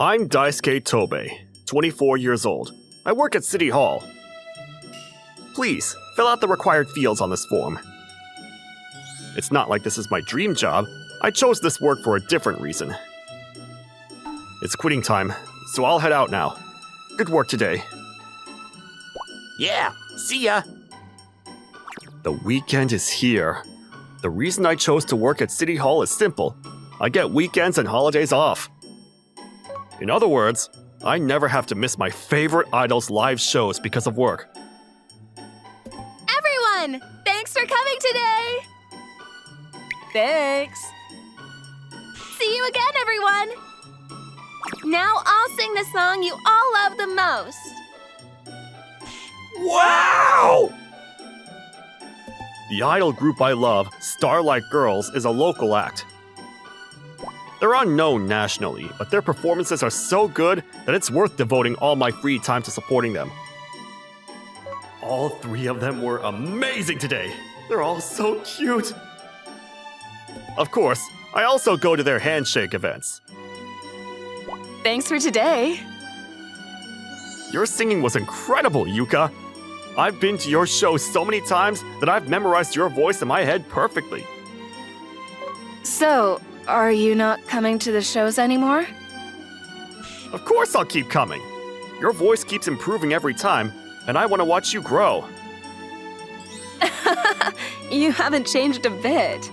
I'm Daisuke Tobe, 24 years old. I work at City Hall. Please, fill out the required fields on this form. It's not like this is my dream job. I chose this work for a different reason. It's quitting time, so I'll head out now. Good work today. Yeah, see ya! The weekend is here. The reason I chose to work at City Hall is simple. I get weekends and holidays off. In other words, I never have to miss my favorite idol's live shows because of work. Everyone, thanks for coming today! Thanks. See you again, everyone! Now I'll sing the song you all love the most. Wow! The idol group I love, Starlight Girls, is a local act. They're unknown nationally, but their performances are so good that it's worth devoting all my free time to supporting them. All three of them were amazing today. They're all so cute. Of course, I also go to their handshake events. Thanks for today. Your singing was incredible, Yuka. I've been to your show so many times that I've memorized your voice in my head perfectly. So, are you not coming to the shows anymore? Of course I'll keep coming. Your voice keeps improving every time, and I want to watch you grow. You haven't changed a bit.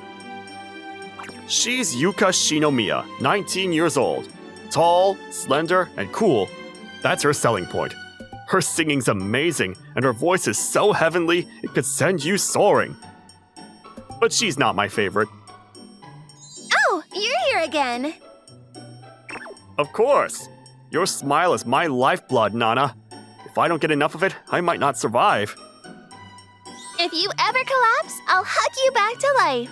She's Yuka Shinomiya, 19 years old. Tall, slender, and cool. That's her selling point. Her singing's amazing, and her voice is so heavenly it could send you soaring. But she's not my favorite. Oh, you're here again. Of course. Your smile is my lifeblood, Nana. If I don't get enough of it, I might not survive. If you ever collapse, I'll hug you back to life.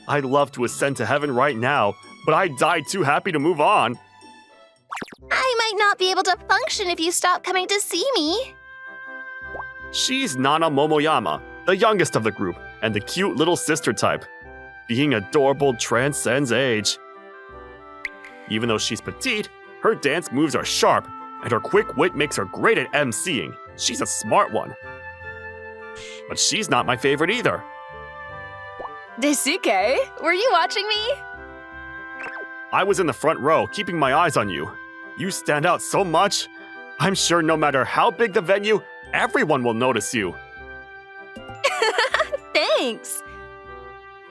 I'd love to ascend to heaven right now, but I died too happy to move on. I might not be able to function if you stop coming to see me. She's Nana Momoyama, the youngest of the group, and the cute little sister type. Being adorable transcends age. Even though she's petite, her dance moves are sharp, and her quick wit makes her great at emceeing. She's a smart one. But she's not my favorite either. Daisuke, were you watching me? I was in the front row, keeping my eyes on you. You stand out so much. I'm sure no matter how big the venue, everyone will notice you. Thanks.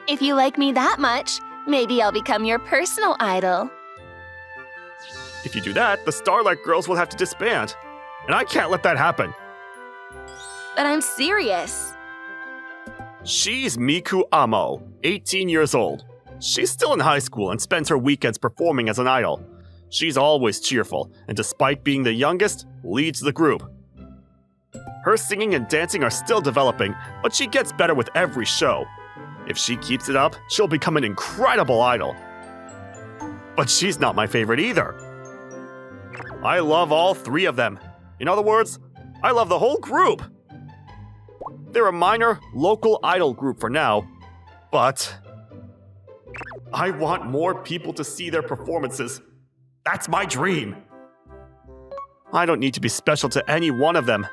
If you like me that much, maybe I'll become your personal idol. If you do that, the Starlight Girls will have to disband. And I can't let that happen. But I'm serious. She's Miku Amo, 18 years old. She's still in high school and spends her weekends performing as an idol. She's always cheerful, and despite being the youngest, leads the group. Her singing and dancing are still developing, but she gets better with every show. If she keeps it up, she'll become an incredible idol. But she's not my favorite either. I love all three of them. In other words, I love the whole group. They're a minor, local idol group for now, but I want more people to see their performances. That's my dream. I don't need to be special to any one of them.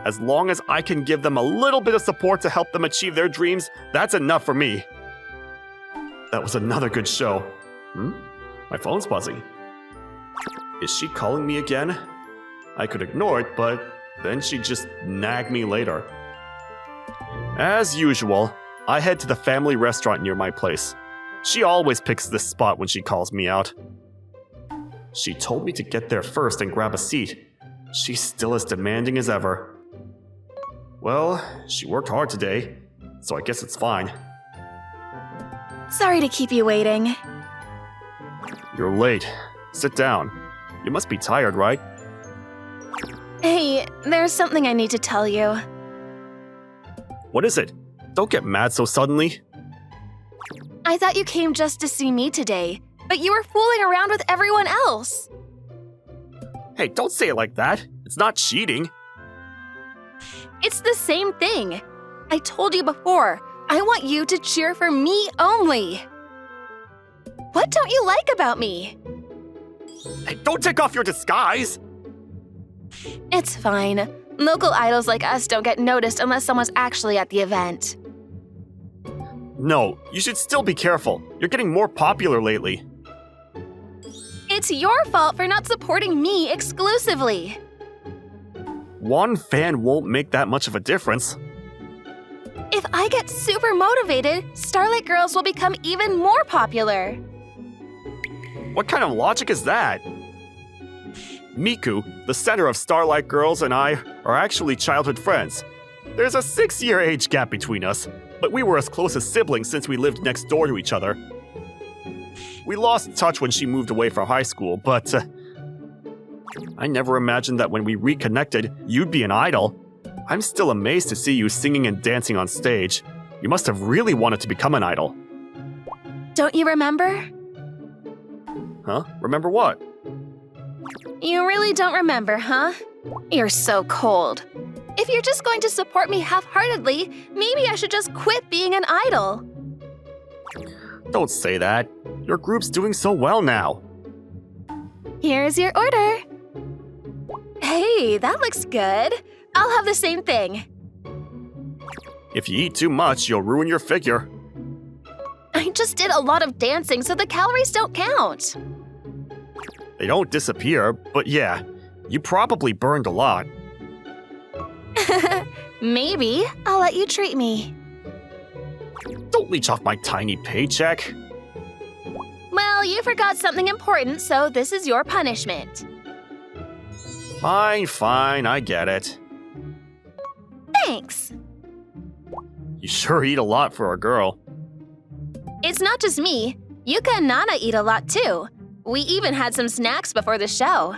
As long as I can give them a little bit of support to help them achieve their dreams, that's enough for me. That was another good show. My phone's buzzing. Is she calling me again? I could ignore it, but then she'd just nag me later. As usual, I head to the family restaurant near my place. She always picks this spot when she calls me out. She told me to get there first and grab a seat. She's still as demanding as ever. Well, she worked hard today, so I guess it's fine. Sorry to keep you waiting. You're late. Sit down. You must be tired, right? Hey, there's something I need to tell you. What is it? Don't get mad so suddenly. I thought you came just to see me today, but you were fooling around with everyone else. Hey, don't say it like that. It's not cheating. It's the same thing. I told you before, I want you to cheer for me only. What don't you like about me? Hey, don't take off your disguise! It's fine. Local idols like us don't get noticed unless someone's actually at the event. No, you should still be careful. You're getting more popular lately. It's your fault for not supporting me exclusively. One fan won't make that much of a difference. If I get super motivated, Starlight Girls will become even more popular. What kind of logic is that? Miku, the center of Starlight Girls, and I are actually childhood friends. There's a 6-year age gap between us, but we were as close as siblings since we lived next door to each other. We lost touch when she moved away from high school, but I never imagined that when we reconnected, you'd be an idol. I'm still amazed to see you singing and dancing on stage. You must have really wanted to become an idol. Don't you remember? Huh? Remember what? You really don't remember, huh? You're so cold. If you're just going to support me half-heartedly, maybe I should just quit being an idol. Don't say that. Your group's doing so well now. Here's your order. Hey, that looks good. I'll have the same thing. If you eat too much, you'll ruin your figure. I just did a lot of dancing, so the calories don't count. They don't disappear, but yeah, you probably burned a lot. Maybe I'll let you treat me. Don't leech off my tiny paycheck. Well, you forgot something important, so this is your punishment. Fine, I get it. Thanks. You sure eat a lot for a girl. It's not just me. Yuka and Nana eat a lot too. We even had some snacks before the show.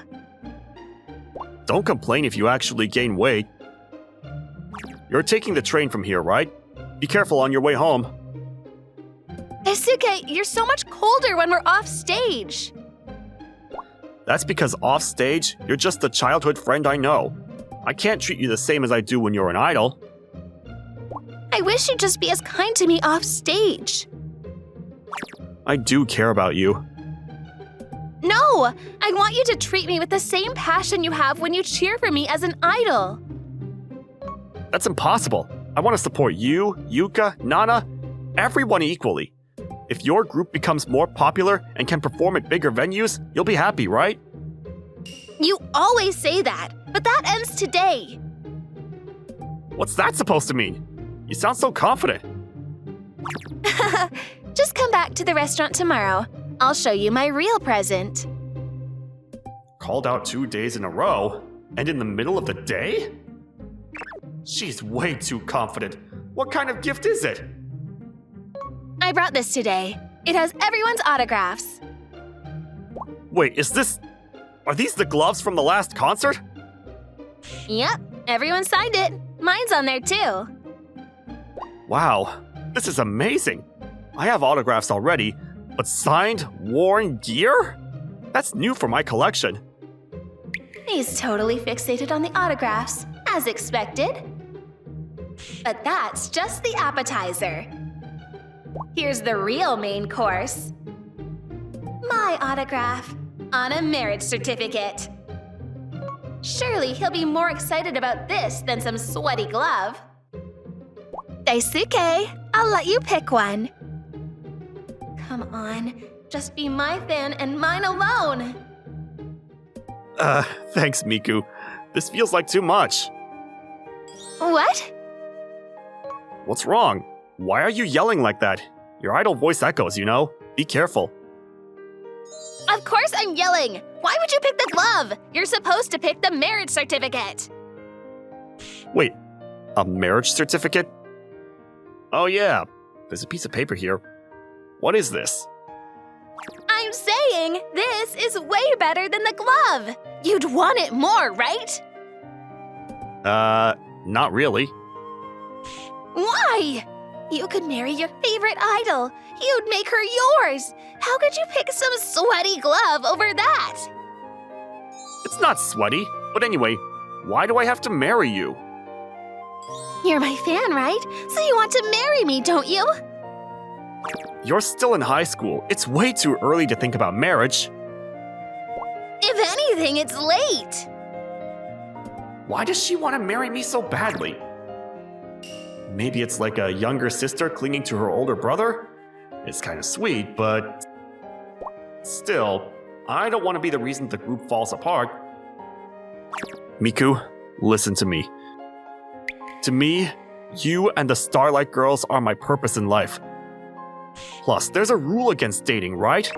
Don't complain if you actually gain weight. You're taking the train from here, right? Be careful on your way home. Daisuke, you're so much colder when we're off stage. That's because off stage, you're just the childhood friend I know. I can't treat you the same as I do when you're an idol. I wish you'd just be as kind to me off stage. I do care about you. No! I want you to treat me with the same passion you have when you cheer for me as an idol. That's impossible. I want to support you, Yuka, Nana, everyone equally. If your group becomes more popular and can perform at bigger venues, you'll be happy, right? You always say that, but that ends today. What's that supposed to mean? You sound so confident. Just come back to the restaurant tomorrow. I'll show you my real present. Called out 2 days in a row, and in the middle of the day? She's way too confident. What kind of gift is it? I brought this today. It has everyone's autographs. Wait, are these the gloves from the last concert? Yep, everyone signed it. Mine's on there too. Wow, this is amazing. I have autographs already, but signed, worn gear? That's new for my collection. He's totally fixated on the autographs, as expected. But that's just the appetizer. Here's the real main course. My autograph on a marriage certificate. Surely he'll be more excited about this than some sweaty glove. Daisuke, I'll let you pick one. Come on, just be my fan and mine alone. Thanks, Miku. This feels like too much. What? What's wrong? Why are you yelling like that? Your idol voice echoes, you know? Be careful. Of course I'm yelling! Why would you pick the glove? You're supposed to pick the marriage certificate. Wait, a marriage certificate? Oh yeah, there's a piece of paper here. What is this? I'm saying this is way better than the glove. You'd want it more, right? Not really. Why? You could marry your favorite idol. You'd make her yours. How could you pick some sweaty glove over that? It's not sweaty, but anyway, why do I have to marry you? You're my fan, right? So you want to marry me, don't you? You're still in high school. It's way too early to think about marriage. anything, it's late. Why does she want to marry me so badly? Maybe it's like a younger sister clinging to her older brother? It's kind of sweet, but still, I don't want to be the reason the group falls apart. Miku, listen to me. To me, you and the Starlight Girls are my purpose in life. Plus, there's a rule against dating, right?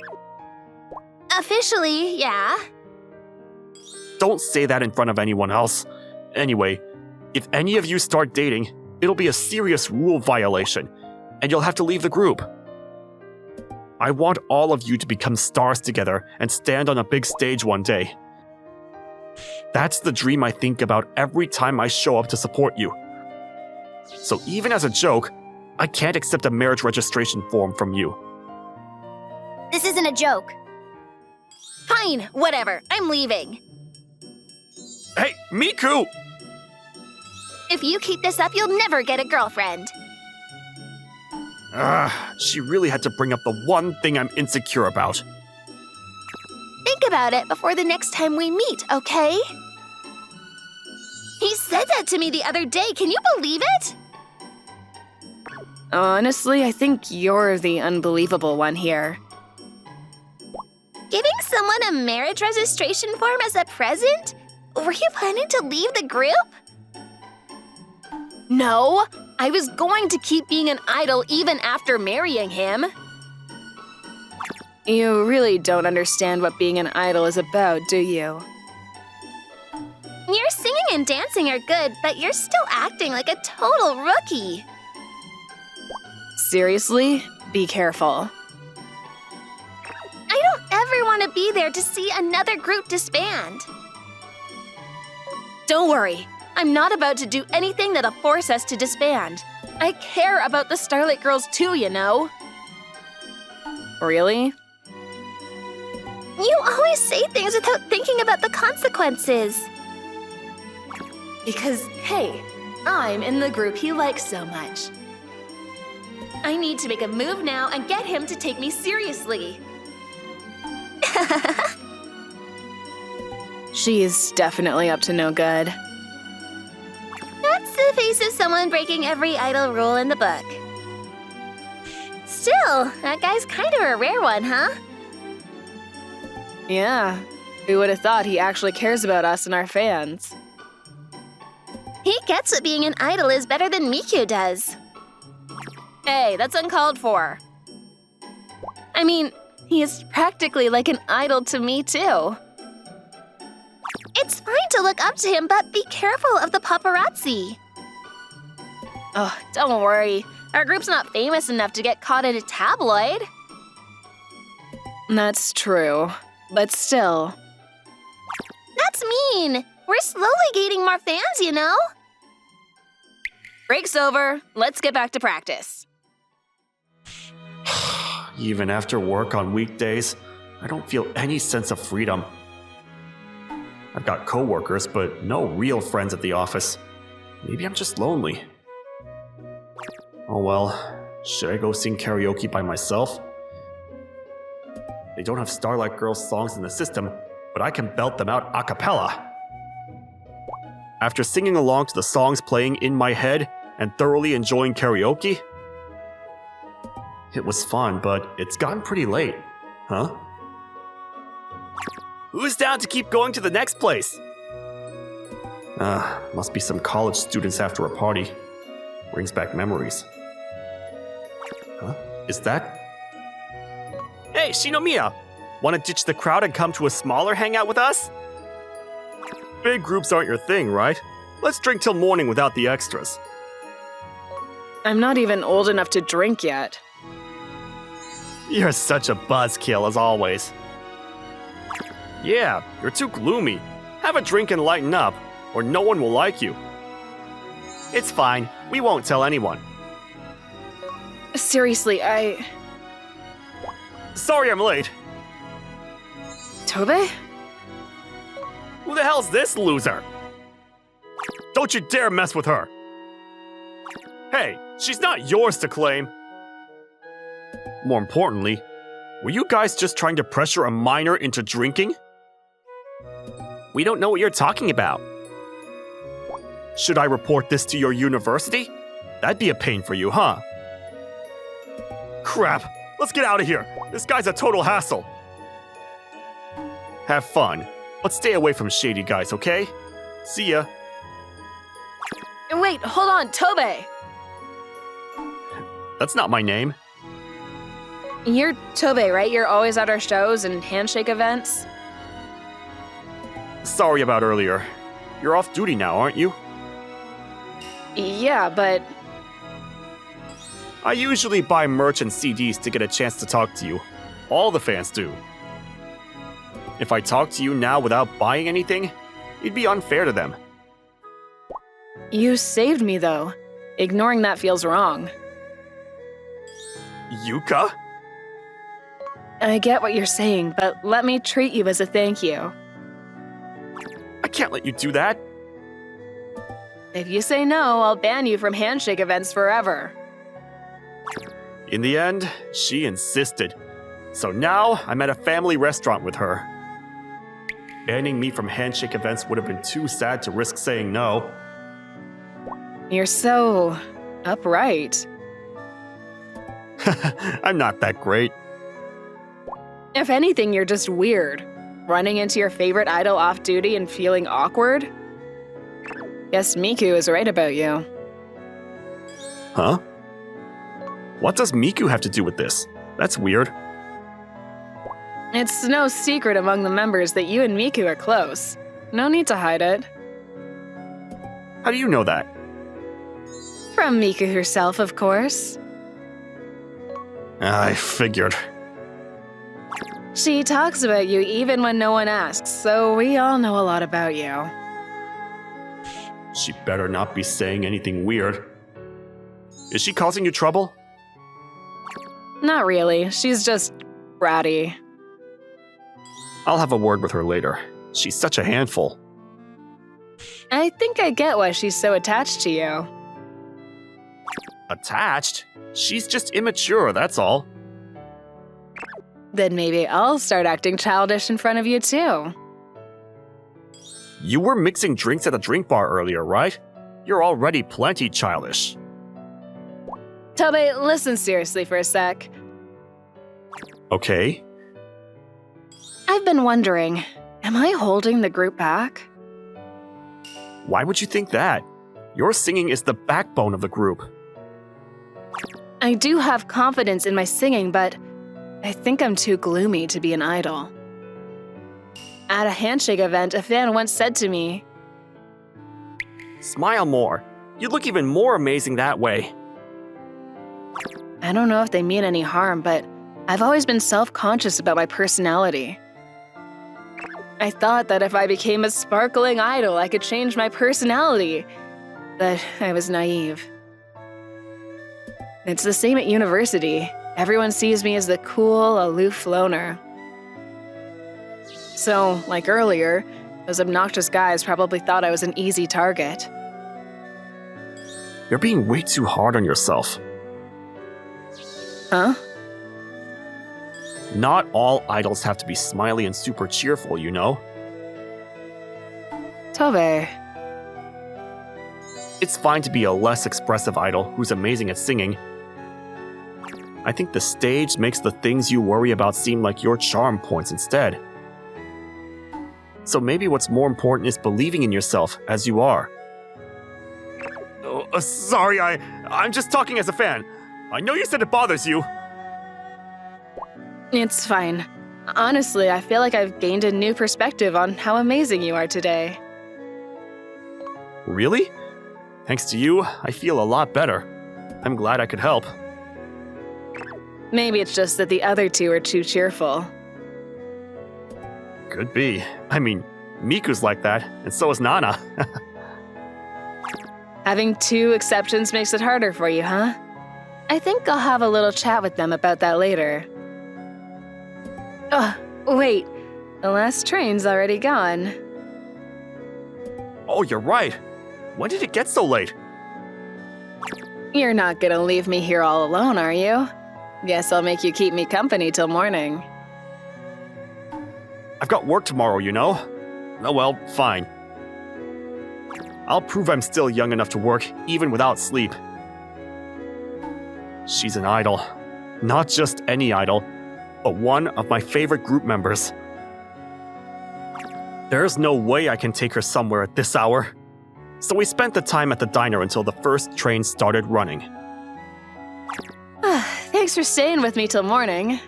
Officially, yeah. Don't say that in front of anyone else. Anyway, if any of you start dating, it'll be a serious rule violation, and you'll have to leave the group. I want all of you to become stars together and stand on a big stage one day. That's the dream I think about every time I show up to support you. So even as a joke, I can't accept a marriage registration form from you. This isn't a joke. Fine, whatever. I'm leaving. Hey, Miku! If you keep this up, you'll never get a girlfriend. She really had to bring up the one thing I'm insecure about. Think about it before the next time we meet, okay? He said that to me the other day. Can you believe it? Honestly, I think you're the unbelievable one here. Giving someone a marriage registration form as a present? Were you planning to leave the group? No, I was going to keep being an idol even after marrying him. You really don't understand what being an idol is about, do you? Your singing and dancing are good, but you're still acting like a total rookie. Seriously? Be careful. I don't ever want to be there to see another group disband. Don't worry, I'm not about to do anything that'll force us to disband. I care about the Starlight Girls too, you know. Really? You always say things without thinking about the consequences. Because, hey, I'm in the group he likes so much. I need to make a move now and get him to take me seriously. She's definitely up to no good. That's the face of someone breaking every idol rule in the book. Still, that guy's kind of a rare one, huh? Yeah, who would have thought he actually cares about us and our fans? He gets what being an idol is better than Miku does. Hey, that's uncalled for. I mean, he is practically like an idol to me, too. It's fine to look up to him, but be careful of the paparazzi. Oh, don't worry. Our group's not famous enough to get caught in a tabloid. That's true, but still. That's mean. We're slowly gaining more fans, you know? Break's over. Let's get back to practice. Even after work on weekdays, I don't feel any sense of freedom. I've got coworkers, but no real friends at the office. Maybe I'm just lonely. Oh well, should I go sing karaoke by myself? They don't have Starlight Girls songs in the system, but I can belt them out a cappella. After singing along to the songs playing in my head and thoroughly enjoying karaoke, it was fun, but it's gotten pretty late. Huh? Who's down to keep going to the next place? Must be some college students after a party. Brings back memories. Huh? Is that? Hey, Shinomiya! Wanna ditch the crowd and come to a smaller hangout with us? Big groups aren't your thing, right? Let's drink till morning without the extras. I'm not even old enough to drink yet. You're such a buzzkill as always. Yeah, you're too gloomy. Have a drink and lighten up, or no one will like you. It's fine, we won't tell anyone. Seriously, Sorry I'm late. Tobe? Who the hell's this loser? Don't you dare mess with her. Hey, she's not yours to claim. More importantly, were you guys just trying to pressure a minor into drinking? We don't know what you're talking about. Should I report this to your university? That'd be a pain for you, huh? Crap! Let's get out of here! This guy's a total hassle! Have fun, but stay away from shady guys, okay? See ya! Wait, hold on, Tobe! That's not my name. You're Tobe, right? You're always at our shows and handshake events? Sorry about earlier. You're off duty now, aren't you? Yeah, but I usually buy merch and CDs to get a chance to talk to you. All the fans do. If I talk to you now without buying anything, it'd be unfair to them. you saved me, though. Ignoring that feels wrong. Yuka? I get what you're saying, but let me treat you as a thank you. I can't let you do that. If you say no, I'll ban you from handshake events forever. In the end, she insisted. So now I'm at a family restaurant with her. Banning me from handshake events would have been too sad to risk saying no. You're so upright. I'm not that great. If anything, you're just weird. Running into your favorite idol off duty and feeling awkward? Guess Miku is right about you. Huh? What does Miku have to do with this? That's weird. It's no secret among the members that you and Miku are close. No need to hide it. How do you know that? From Miku herself, of course. I figured. She talks about you even when no one asks, so we all know a lot about you. She better not be saying anything weird. Is she causing you trouble? Not really, she's just bratty. I'll have a word with her later. She's such a handful. I think I get why she's so attached to you. Attached? She's just immature, that's all. Then maybe I'll start acting childish in front of you too. You were mixing drinks at a drink bar earlier, right? You're already plenty childish. Tobe, listen seriously for a sec. Okay. I've been wondering, am I holding the group back? Why would you think that? Your singing is the backbone of the group. I do have confidence in my singing, but I think I'm too gloomy to be an idol. At a handshake event, a fan once said to me, Smile more. You look even more amazing that way. I don't know if they mean any harm, but I've always been self-conscious about my personality. I thought that if I became a sparkling idol, I could change my personality, but I was naive. It's the same at university. Everyone sees me as the cool, aloof loner. So, like earlier, those obnoxious guys probably thought I was an easy target. You're being way too hard on yourself. Huh? Not all idols have to be smiley and super cheerful, you know? Tobe, It's fine to be a less expressive idol who's amazing at singing. I think the stage makes the things you worry about seem like your charm points instead. So maybe what's more important is believing in yourself as you are. Oh, sorry, I'm just talking as a fan. I know you said it bothers you. it's fine. Honestly, I feel like I've gained a new perspective on how amazing you are today. Really? Thanks to you, I feel a lot better. I'm glad I could help. Maybe it's just that the other two are too cheerful. Could be. I mean, Miku's like that, and so is Nana. Having two exceptions makes it harder for you, huh? I think I'll have a little chat with them about that later. Oh, wait. The last train's already gone. Oh, you're right. When did it get so late? You're not gonna leave me here all alone, are you? Guess I'll make you keep me company till morning. I've got work tomorrow, you know? Oh well, fine. I'll prove I'm still young enough to work, even without sleep. She's an idol. Not just any idol, but one of my favorite group members. There's no way I can take her somewhere at this hour. So we spent the time at the diner until the first train started running. Thanks for staying with me till morning.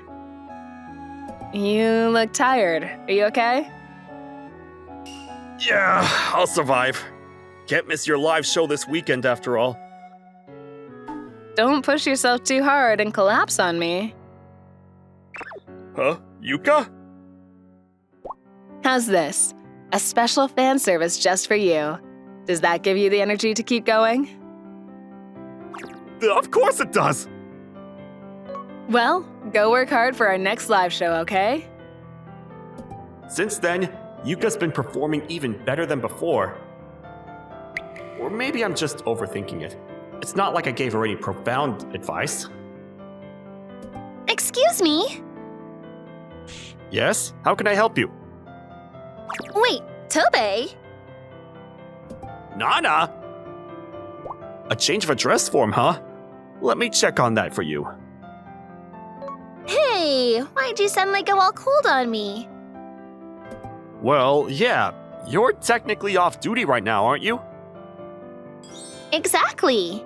You look tired. Are you okay? Yeah, I'll survive. Can't miss your live show this weekend after all. Don't push yourself too hard and collapse on me. Huh? Yuka? How's this? A special fan service just for you. Does that give you the energy to keep going? Of course it does! Well, go work hard for our next live show, okay? Since then, Yuka's been performing even better than before. Or maybe I'm just overthinking it. It's not like I gave her any profound advice. Excuse me? Yes? How can I help you? Wait, Tobe? Nana? A change of address form, huh? Let me check on that for you. Hey, why'd you suddenly go all cold on me? Well, yeah, you're technically off duty right now, aren't you? Exactly.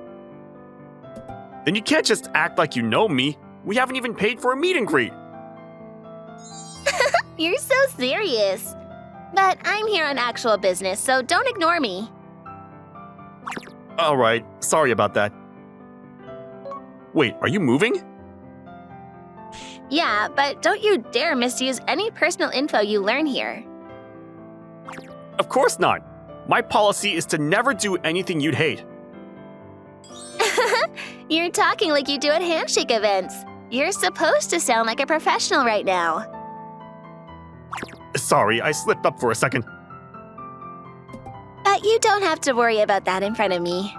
Then you can't just act like you know me. We haven't even paid for a meet and greet. You're so serious. But I'm here on actual business, so don't ignore me. Alright, sorry about that. Wait, are you moving? Yeah, but don't you dare misuse any personal info you learn here. Of course not. My policy is to never do anything you'd hate. You're talking like you do at handshake events. You're supposed to sound like a professional right now. Sorry, I slipped up for a second. But you don't have to worry about that in front of me.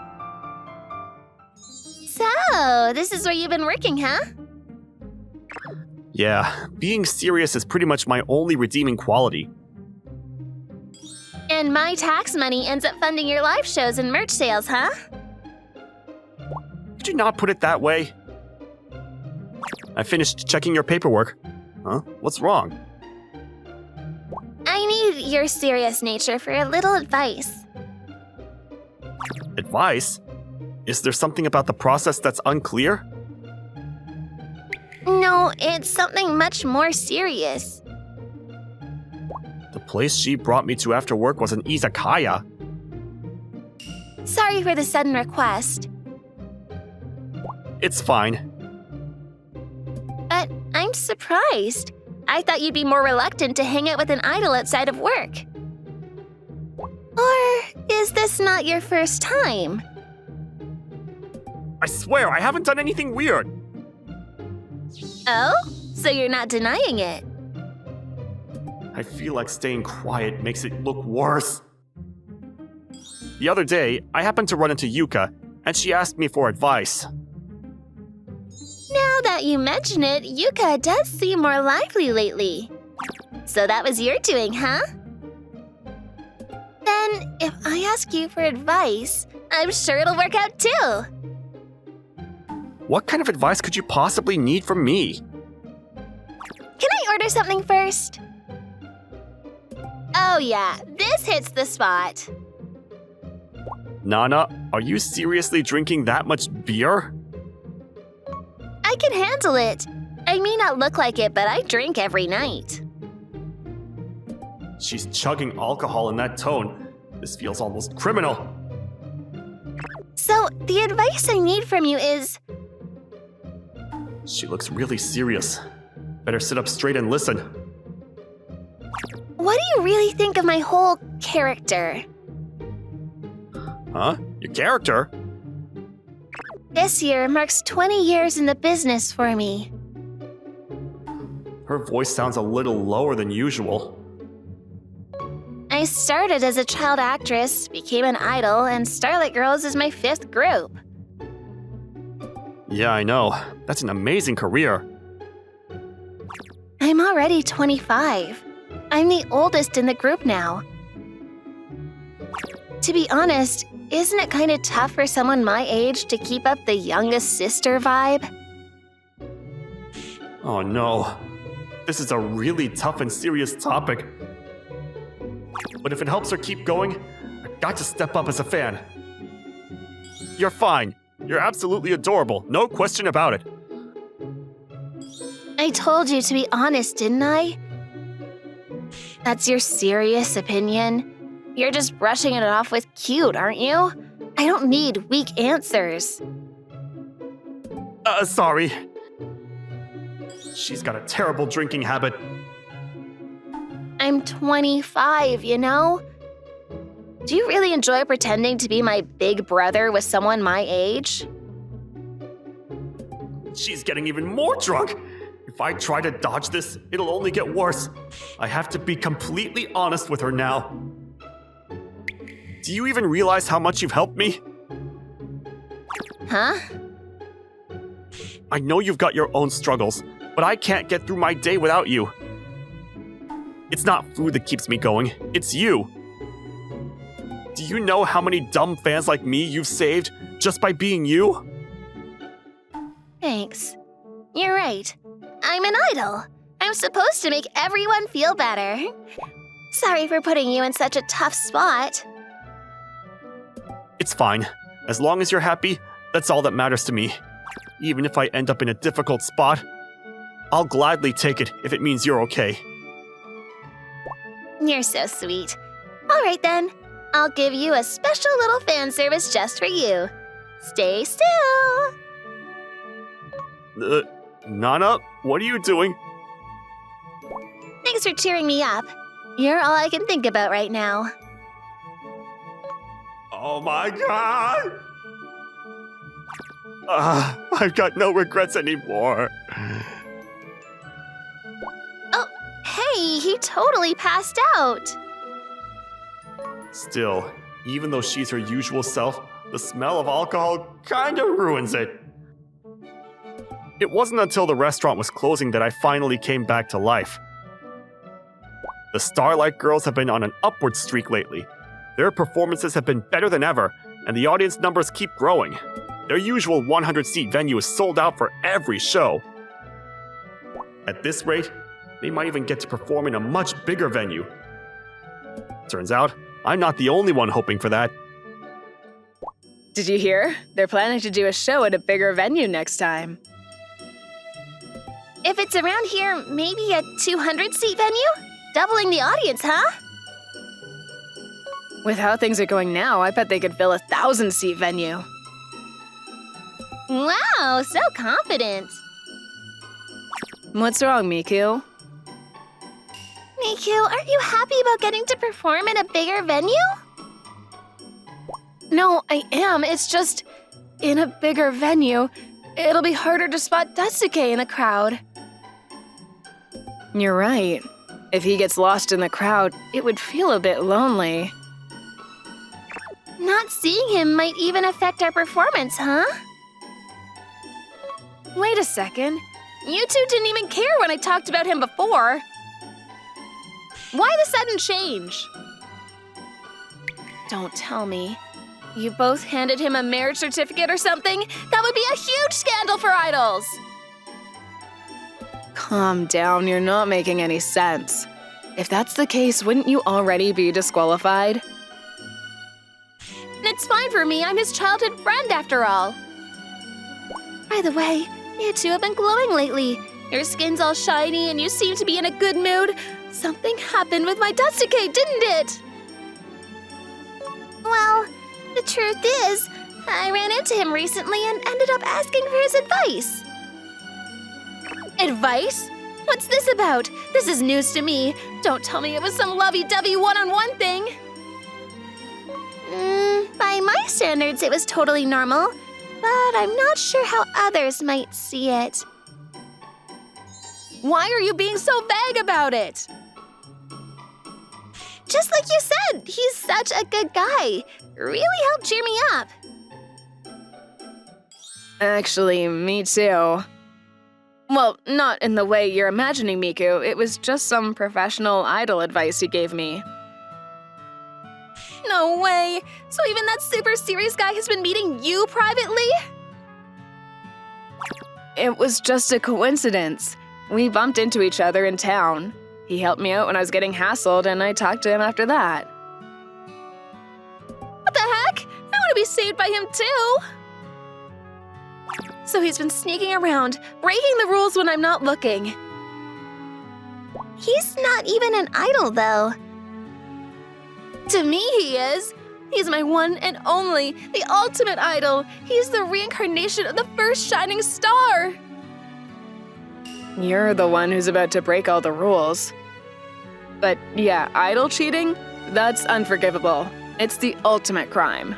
So, this is where you've been working, huh? Yeah, being serious is pretty much my only redeeming quality. And my tax money ends up funding your live shows and merch sales, huh? Could you not put it that way? I finished checking your paperwork. Huh? What's wrong? I need your serious nature for a little advice. Advice? Is there something about the process that's unclear? No, it's something much more serious. The place she brought me to after work was an izakaya. Sorry for the sudden request, It's fine. but I'm surprised. I thought you'd be more reluctant to hang out with an idol outside of work. Or is this not your first time? I swear, I haven't done anything weird. Oh? So you're not denying it? I feel like staying quiet makes it look worse. The other day, I happened to run into Yuka, and she asked me for advice. Now that you mention it, Yuka does seem more lively lately. So that was your doing, huh? Then, if I ask you for advice, I'm sure it'll work out too. What kind of advice could you possibly need from me? Can I order something first? Oh yeah, this hits the spot. Nana, are you seriously drinking that much beer? I can handle it. I may not look like it, but I drink every night. She's chugging alcohol in that tone. This feels almost criminal. So, the advice I need from you is, She looks really serious. Better sit up straight and listen. what do you really think of my whole character? Huh? Your character? This year marks 20 years in the business for me. Her voice sounds a little lower than usual. I started as a child actress, became an idol, and Starlight Girls is my 5th group. Yeah, I know. That's an amazing career. I'm already 25. I'm the oldest in the group now. To be honest, isn't it kind of tough for someone my age to keep up the youngest sister vibe? Oh no. This is a really tough and serious topic. But if it helps her keep going, I've got to step up as a fan. You're fine. You're absolutely adorable. No question about it. I told you to be honest, didn't I? That's your serious opinion? You're just brushing it off with cute, aren't you? I don't need weak answers. Sorry. She's got a terrible drinking habit. I'm 25, you know? Do you really enjoy pretending to be my big brother with someone my age? She's getting even more drunk. If I try to dodge this, it'll only get worse. I have to be completely honest with her now. Do you even realize how much you've helped me? Huh? I know you've got your own struggles, but I can't get through my day without you. It's not food that keeps me going, it's you. Do you know how many dumb fans like me you've saved just by being you? Thanks. You're right. I'm an idol. I'm supposed to make everyone feel better. Sorry for putting you in such a tough spot. It's fine. As long as you're happy, that's all that matters to me. Even if I end up in a difficult spot, I'll gladly take it if it means you're okay. You're so sweet. All right then. I'll give you a special little fan service just for you. Stay still. Nana, what are you doing? Thanks for cheering me up. You're all I can think about right now. Oh my god! I've got no regrets anymore. Oh, hey, he totally passed out. Still, even though she's her usual self, the smell of alcohol kinda ruins it. It wasn't until the restaurant was closing that I finally came back to life. The Starlight Girls have been on an upward streak lately. Their performances have been better than ever, and the audience numbers keep growing. Their usual 100-seat venue is sold out for every show. At this rate, they might even get to perform in a much bigger venue. Turns out, I'm not the only one hoping for that. Did you hear? They're planning to do a show at a bigger venue next time. If it's around here, maybe a 200-seat venue? Doubling the audience, huh? With how things are going now, I bet they could fill a 1,000-seat venue. Wow, so confident. What's wrong, Miku? Miku, aren't you happy about getting to perform in a bigger venue? No, I am. It's just, in a bigger venue, it'll be harder to spot Daisuke in the crowd. You're right. If he gets lost in the crowd, it would feel a bit lonely. Not seeing him might even affect our performance, huh? Wait a second. You two didn't even care when I talked about him before. Why the sudden change? Don't tell me. You both handed him a marriage certificate or something? That would be a huge scandal for idols! Calm down, you're not making any sense. If that's the case, wouldn't you already be disqualified? It's fine for me, I'm his childhood friend after all. By the way, you two have been glowing lately. Your skin's all shiny and you seem to be in a good mood. Something happened with my Daisuke, didn't it? Well, the truth is, I ran into him recently and ended up asking for his advice. Advice? What's this about? This is news to me. Don't tell me it was some lovey-dovey one-on-one thing. By my standards, it was totally normal, but I'm not sure how others might see it. Why are you being so vague about it? Just like you said, he's such a good guy. Really helped cheer me up. Actually, me too. Well, not in the way you're imagining, Miku. It was just some professional idol advice he gave me. No way! So even that super serious guy has been meeting you privately? It was just a coincidence. We bumped into each other in town. He helped me out when I was getting hassled, and I talked to him after that. What the heck? I want to be saved by him too! So he's been sneaking around, breaking the rules when I'm not looking. He's not even an idol, though. To me, he is. He's my one and only, the ultimate idol. He's the reincarnation of the first shining star. You're the one who's about to break all the rules. But yeah, idol cheating? That's unforgivable. It's the ultimate crime.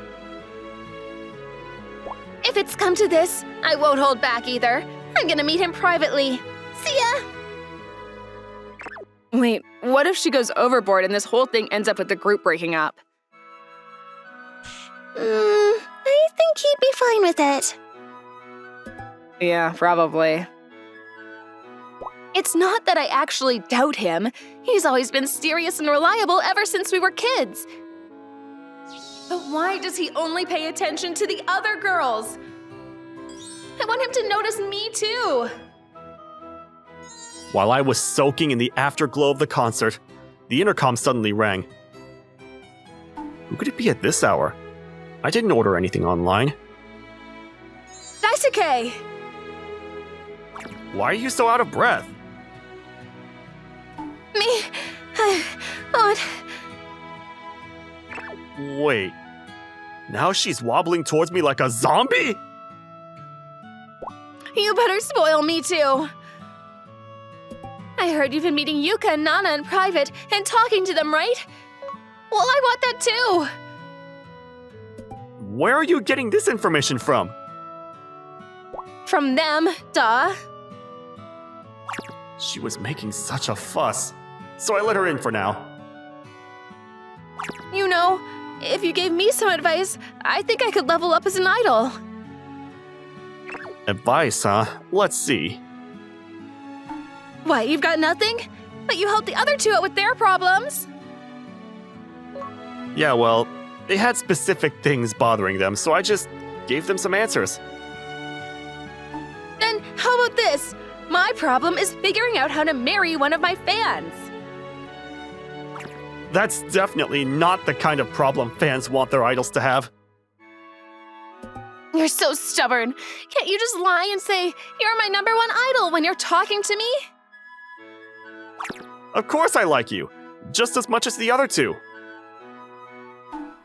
If it's come to this, I won't hold back either. I'm gonna meet him privately. See ya! Wait, what if she goes overboard and this whole thing ends up with the group breaking up? I think he'd be fine with it. Yeah, probably. It's not that I actually doubt him. He's always been serious and reliable ever since we were kids. But why does he only pay attention to the other girls? I want him to notice me too. While I was soaking in the afterglow of the concert, the intercom suddenly rang. Who could it be at this hour? I didn't order anything online. Daisuke! Why are you so out of breath? Me? What? Wait. Now she's wobbling towards me like a zombie? You better spoil me too. I heard you've been meeting Yuka and Nana in private and talking to them, right? Well, I want that too. Where are you getting this information from? From them, duh. She was making such a fuss, so I let her in for now. You know, if you gave me some advice, I think I could level up as an idol. Advice, huh? Let's see. What, you've got nothing? But you helped the other two out with their problems. Yeah, well, they had specific things bothering them, so I just gave them some answers. Then how about this? My problem is figuring out how to marry one of my fans. That's definitely not the kind of problem fans want their idols to have. You're so stubborn. Can't you just lie and say, you're my number one idol when you're talking to me? Of course I like you, just as much as the other two.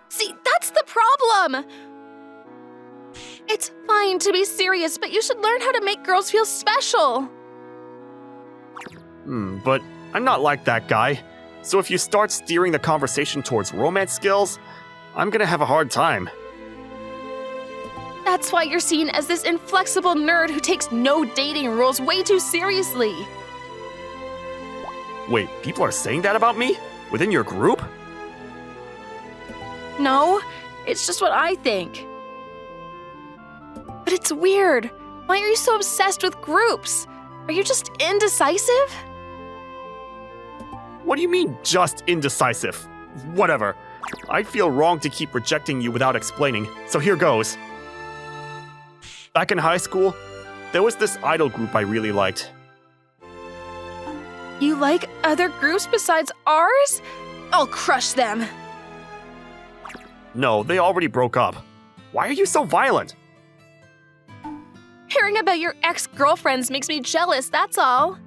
See, that's the problem. It's fine to be serious, but you should learn how to make girls feel special. But I'm not like that guy. So if you start steering the conversation towards romance skills, I'm gonna have a hard time. That's why you're seen as this inflexible nerd who takes no dating rules way too seriously. Wait, people are saying that about me? Within your group? No, it's just what I think. But it's weird. Why are you so obsessed with groups? Are you just indecisive? What do you mean, just indecisive? Whatever. I'd feel wrong to keep rejecting you without explaining, so here goes. Back in high school, there was this idol group I really liked. You like other groups besides ours? I'll crush them. No, they already broke up. Why are you so violent? Hearing about your ex-girlfriends makes me jealous, that's all.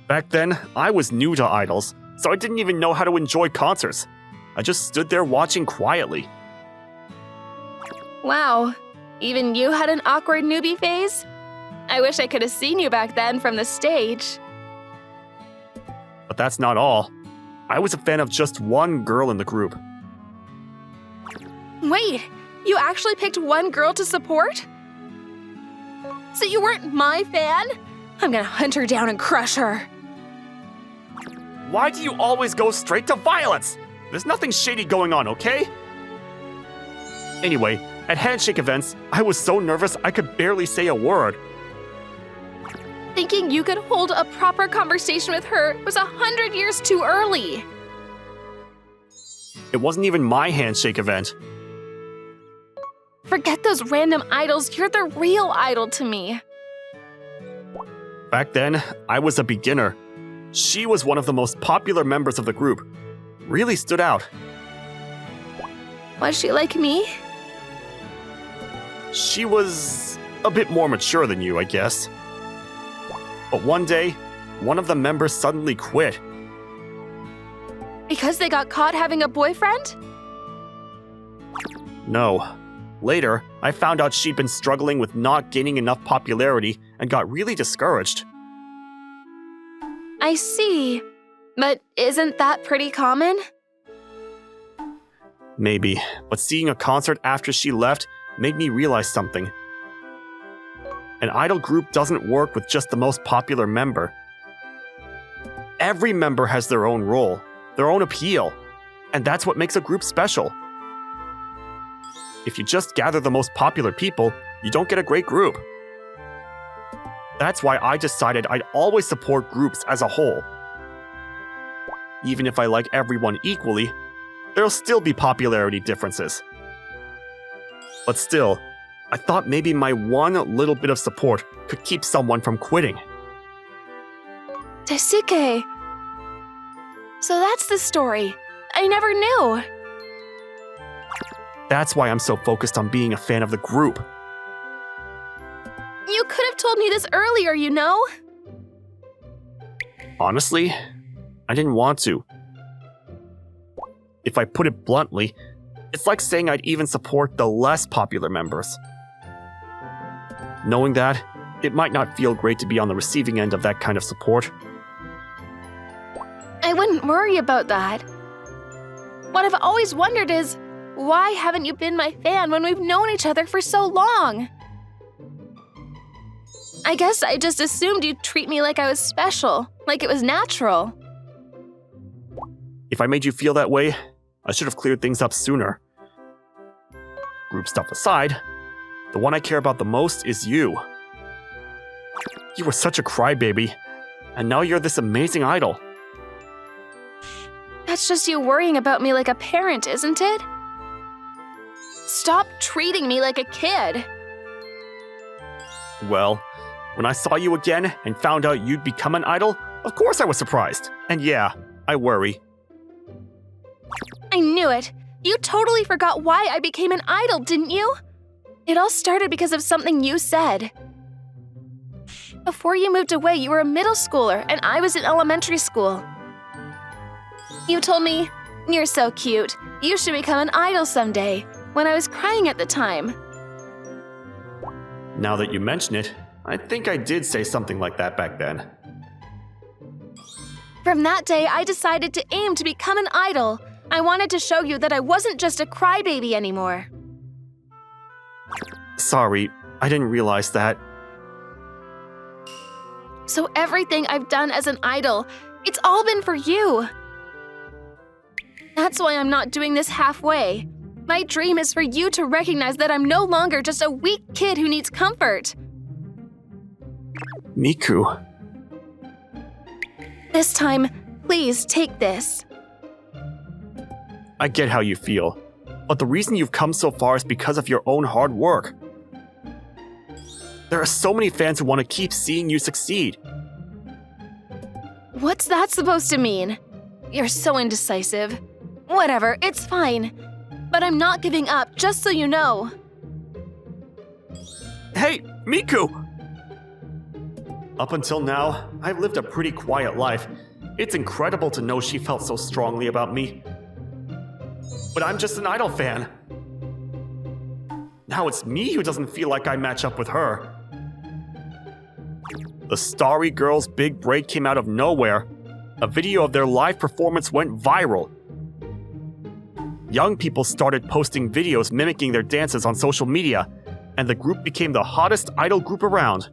Back then, I was new to idols, so I didn't even know how to enjoy concerts. I just stood there watching quietly. Wow, even you had an awkward newbie phase? I wish I could have seen you back then from the stage. But that's not all. I was a fan of just one girl in the group. Wait, you actually picked one girl to support? So you weren't my fan? I'm gonna hunt her down and crush her. Why do you always go straight to violence? There's nothing shady going on, okay? Anyway, at handshake events, I was so nervous I could barely say a word. Thinking you could hold a proper conversation with her was 100 years too early. It wasn't even my handshake event. Forget those random idols, you're the real idol to me. Back then, I was a beginner. She was one of the most popular members of the group. Really stood out. Was she like me? She was a bit more mature than you, I guess. But one day, one of the members suddenly quit. Because they got caught having a boyfriend? No. Later, I found out she'd been struggling with not gaining enough popularity and got really discouraged. I see. But isn't that pretty common? Maybe, but seeing a concert after she left made me realize something. An idol group doesn't work with just the most popular member. Every member has their own role, their own appeal, and that's what makes a group special. If you just gather the most popular people, you don't get a great group. That's why I decided I'd always support groups as a whole. Even if I like everyone equally, there'll still be popularity differences. But still, I thought maybe my one little bit of support could keep someone from quitting. Daisuke. So that's the story. I never knew. That's why I'm so focused on being a fan of the group. You could have told me this earlier, you know? Honestly, I didn't want to. If I put it bluntly, it's like saying I'd even support the less popular members. Knowing that, it might not feel great to be on the receiving end of that kind of support. I wouldn't worry about that. What I've always wondered is, why haven't you been my fan when we've known each other for so long? I guess I just assumed you'd treat me like I was special, like it was natural. If I made you feel that way, I should have cleared things up sooner. Group stuff aside, the one I care about the most is you. You were such a crybaby, and now you're this amazing idol. That's just you worrying about me like a parent, isn't it? Stop treating me like a kid. Well, when I saw you again and found out you'd become an idol, of course I was surprised. And yeah, I worry. I knew it. You totally forgot why I became an idol, didn't you? It all started because of something you said. Before you moved away, you were a middle schooler and I was in elementary school. You told me, "You're so cute. You should become an idol someday," when I was crying at the time. Now that you mention it, I think I did say something like that back then. From that day, I decided to aim to become an idol. I wanted to show you that I wasn't just a crybaby anymore. Sorry, I didn't realize that. So everything I've done as an idol, it's all been for you. That's why I'm not doing this halfway. My dream is for you to recognize that I'm no longer just a weak kid who needs comfort. Miku. This time, please take this. I get how you feel, but the reason you've come so far is because of your own hard work. There are so many fans who want to keep seeing you succeed. What's that supposed to mean? You're so indecisive. Whatever, it's fine. But I'm not giving up, just so you know. Hey, Miku! Up until now, I've lived a pretty quiet life. It's incredible to know she felt so strongly about me. But I'm just an idol fan. Now it's me who doesn't feel like I match up with her. The Starry Girls' big break came out of nowhere. A video of their live performance went viral. Young people started posting videos mimicking their dances on social media, and the group became the hottest idol group around.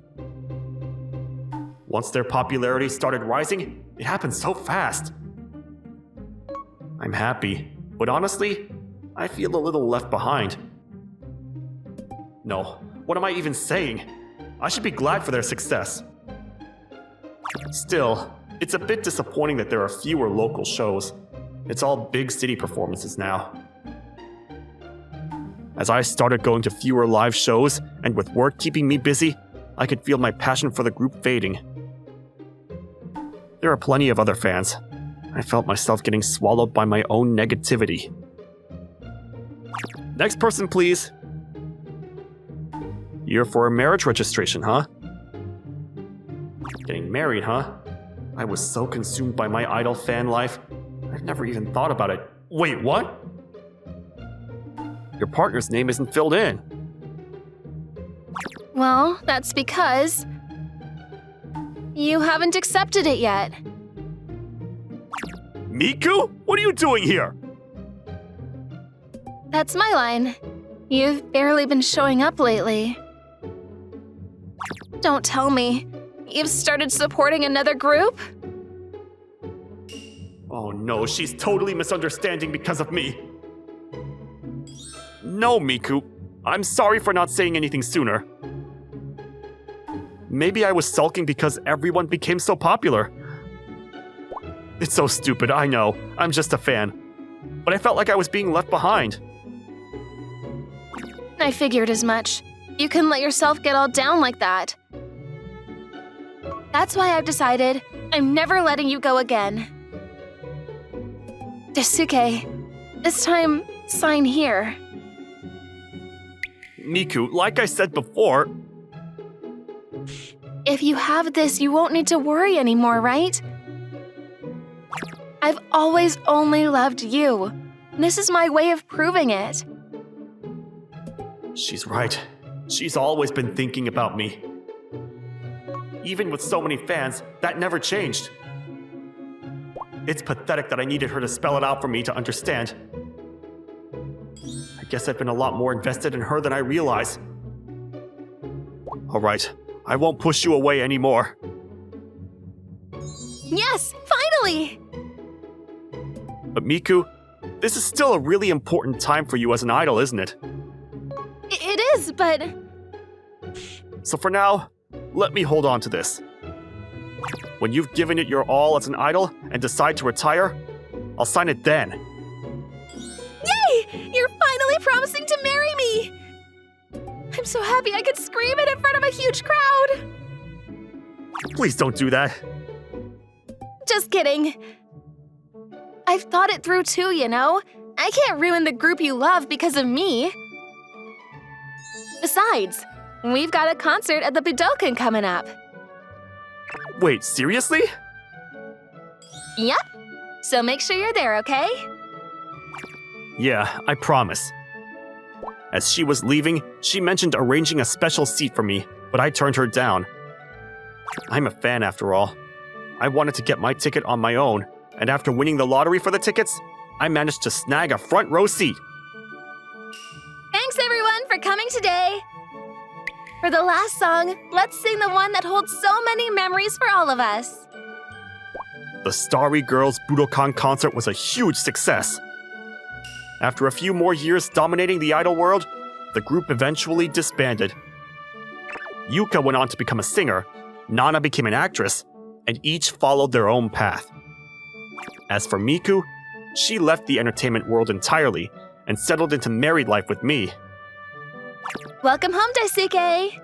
Once their popularity started rising, it happened so fast. I'm happy, but honestly, I feel a little left behind. No, what am I even saying? I should be glad for their success. Still, it's a bit disappointing that there are fewer local shows. It's all big city performances now. As I started going to fewer live shows, and with work keeping me busy, I could feel my passion for the group fading. There are plenty of other fans. I felt myself getting swallowed by my own negativity. Next person, please. You're for a marriage registration, huh? Getting married, huh? I was so consumed by my idol fan life, I've never even thought about it. Wait, what? Your partner's name isn't filled in. Well, that's because you haven't accepted it yet. Miku? What are you doing here? That's my line. You've barely been showing up lately. Don't tell me. You've started supporting another group? Oh no, she's totally misunderstanding because of me. No, Miku. I'm sorry for not saying anything sooner. Maybe I was sulking because everyone became so popular. It's so stupid, I know. I'm just a fan. But I felt like I was being left behind. I figured as much. You couldn't let yourself get all down like that. That's why I've decided I'm never letting you go again. Daisuke, this time, sign here. Miku, like I said before... If you have this, you won't need to worry anymore, right? I've always only loved you. This is my way of proving it. She's right. She's always been thinking about me. Even with so many fans, that never changed. It's pathetic that I needed her to spell it out for me to understand. I guess I've been a lot more invested in her than I realize. Alright, I won't push you away anymore. Yes, finally! But Miku, this is still a really important time for you as an idol, isn't it? It is, but... So for now, let me hold on to this. When you've given it your all as an idol and decide to retire, I'll sign it then. Yay! You're finally promising to marry me! I'm so happy I could scream it in front of a huge crowd! Please don't do that. Just kidding. I've thought it through too, you know? I can't ruin the group you love because of me. Besides, we've got a concert at the Budokan coming up. Wait, seriously? Yep. So make sure you're there, okay? Yeah, I promise. As she was leaving, she mentioned arranging a special seat for me, but I turned her down. I'm a fan after all. I wanted to get my ticket on my own, and after winning the lottery for the tickets, I managed to snag a front row seat. Thanks everyone for coming today. For the last song, let's sing the one that holds so many memories for all of us. The Starry Girls Budokan concert was a huge success. After a few more years dominating the idol world, the group eventually disbanded. Yuka went on to become a singer, Nana became an actress, and each followed their own path. As for Miku, she left the entertainment world entirely and settled into married life with me. Welcome home, Daisuke.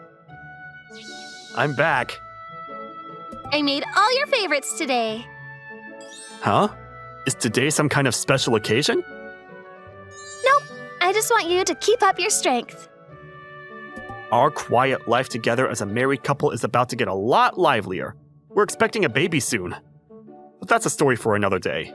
I'm back. I made all your favorites today. Huh? Is today some kind of special occasion? Nope, I just want you to keep up your strength. Our quiet life together as a married couple is about to get a lot livelier. We're expecting a baby soon. But that's a story for another day.